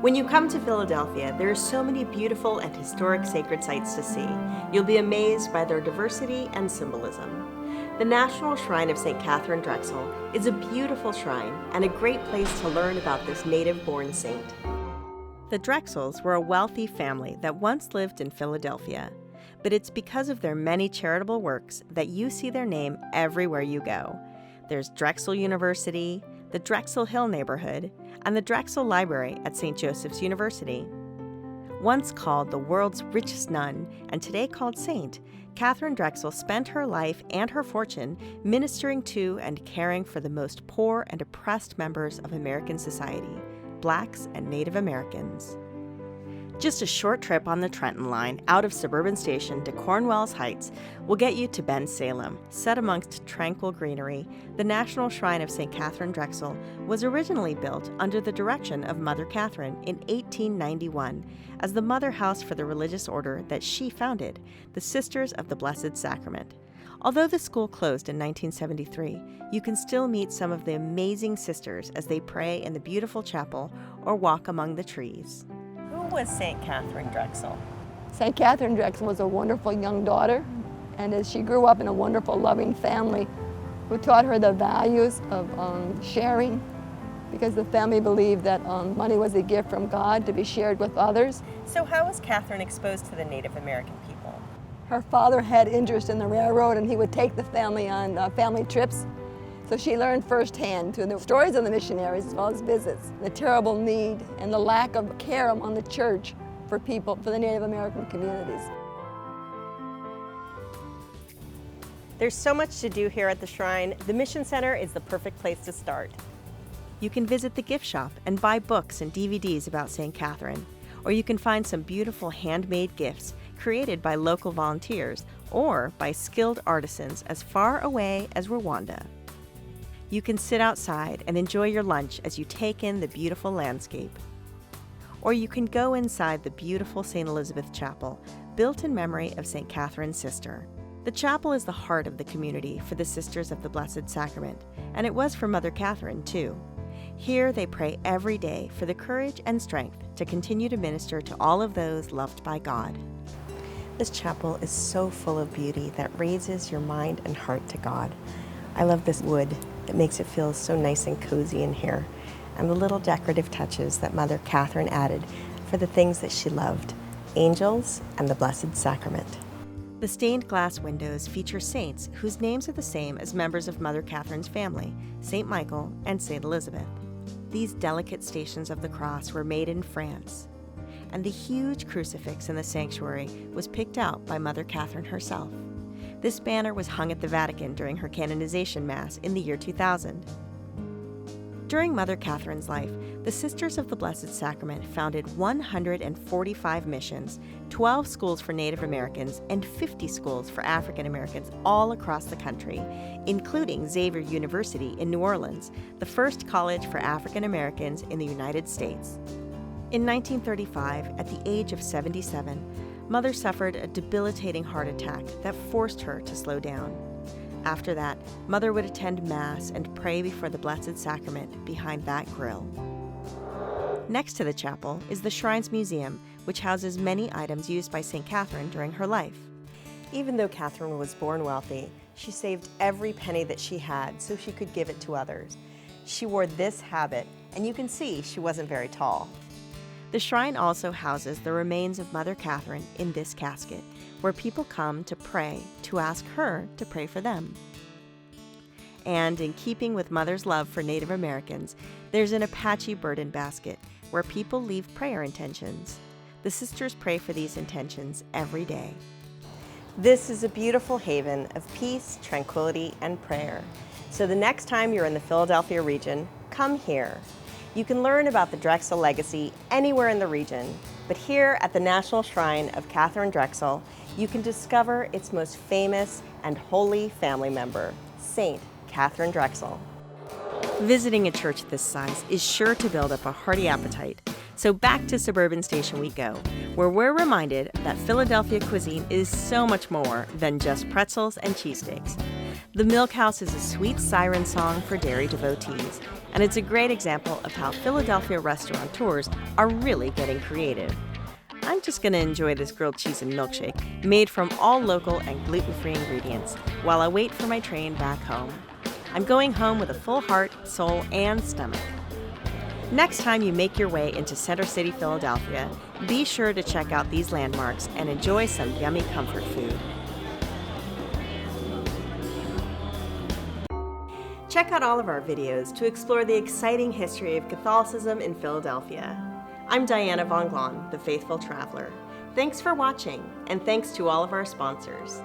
When you come to Philadelphia, there are so many beautiful and historic sacred sites to see. You'll be amazed by their diversity and symbolism. The National Shrine of St. Katharine Drexel is a beautiful shrine and a great place to learn about this native-born saint. The Drexels were a wealthy family that once lived in Philadelphia, but it's because of their many charitable works that you see their name everywhere you go. There's Drexel University, the Drexel Hill neighborhood, and the Drexel Library at St. Joseph's University. Once called the world's richest nun, and today called saint, Katharine Drexel spent her life and her fortune ministering to and caring for the most poor and oppressed members of American society, Blacks and Native Americans. Just a short trip on the Trenton Line out of Suburban Station to Cornwallis Heights will get you to Bensalem. Set amongst tranquil greenery, the National Shrine of St. Katharine Drexel was originally built under the direction of Mother Catherine in 1891 as the mother house for the religious order that she founded, the Sisters of the Blessed Sacrament. Although the school closed in 1973, you can still meet some of the amazing sisters as they pray in the beautiful chapel or walk among the trees. Who was St. Katharine Drexel? St. Katharine Drexel was a wonderful young daughter, and as she grew up in a wonderful, loving family who taught her the values of sharing, because the family believed that money was a gift from God to be shared with others. So how was Katharine exposed to the Native American people? Her father had interest in the railroad, and he would take the family on family trips. So she learned firsthand through the stories of the missionaries as well as visits, the terrible need and the lack of care among the church for people, for the Native American communities. There's so much to do here at the shrine. The Mission Center is the perfect place to start. You can visit the gift shop and buy books and DVDs about St. Katharine, or you can find some beautiful handmade gifts created by local volunteers or by skilled artisans as far away as Rwanda. You can sit outside and enjoy your lunch as you take in the beautiful landscape. Or you can go inside the beautiful St. Elizabeth Chapel, built in memory of St. Catherine's sister. The chapel is the heart of the community for the Sisters of the Blessed Sacrament, and it was for Mother Catherine, too. Here they pray every day for the courage and strength to continue to minister to all of those loved by God. This chapel is so full of beauty that raises your mind and heart to God. I love this wood. It makes it feel so nice and cozy in here, and the little decorative touches that Mother Catherine added for the things that she loved, angels and the Blessed Sacrament. The stained glass windows feature saints whose names are the same as members of Mother Catherine's family, St. Michael and St. Elizabeth. These delicate Stations of the Cross were made in France, and the huge crucifix in the sanctuary was picked out by Mother Catherine herself. This banner was hung at the Vatican during her canonization mass in the year 2000. During Mother Catherine's life, the Sisters of the Blessed Sacrament founded 145 missions, 12 schools for Native Americans, and 50 schools for African Americans all across the country, including Xavier University in New Orleans, the first college for African Americans in the United States. In 1935, at the age of 77, Mother suffered a debilitating heart attack that forced her to slow down. After that, Mother would attend Mass and pray before the Blessed Sacrament behind that grill. Next to the chapel is the Shrine's Museum, which houses many items used by St. Catharine during her life. Even though Catherine was born wealthy, she saved every penny that she had so she could give it to others. She wore this habit, and you can see she wasn't very tall. The shrine also houses the remains of Mother Catherine in this casket, where people come to pray, to ask her to pray for them. And in keeping with Mother's love for Native Americans, there's an Apache burden basket, where people leave prayer intentions. The sisters pray for these intentions every day. This is a beautiful haven of peace, tranquility, and prayer. So the next time you're in the Philadelphia region, come here. You can learn about the Drexel legacy anywhere in the region, but here at the National Shrine of Katharine Drexel, you can discover its most famous and holy family member, St. Katharine Drexel. Visiting a church this size is sure to build up a hearty appetite, so back to Suburban Station we go, where we're reminded that Philadelphia cuisine is so much more than just pretzels and cheesesteaks. The Milk House is a sweet siren song for dairy devotees, and it's a great example of how Philadelphia restaurateurs are really getting creative. I'm just going to enjoy this grilled cheese and milkshake, made from all local and gluten-free ingredients, while I wait for my train back home. I'm going home with a full heart, soul, and stomach. Next time you make your way into Center City, Philadelphia, be sure to check out these landmarks and enjoy some yummy comfort food. Check out all of our videos to explore the exciting history of Catholicism in Philadelphia. I'm Diana Von Glahn, the Faithful Traveler. Thanks for watching, and thanks to all of our sponsors.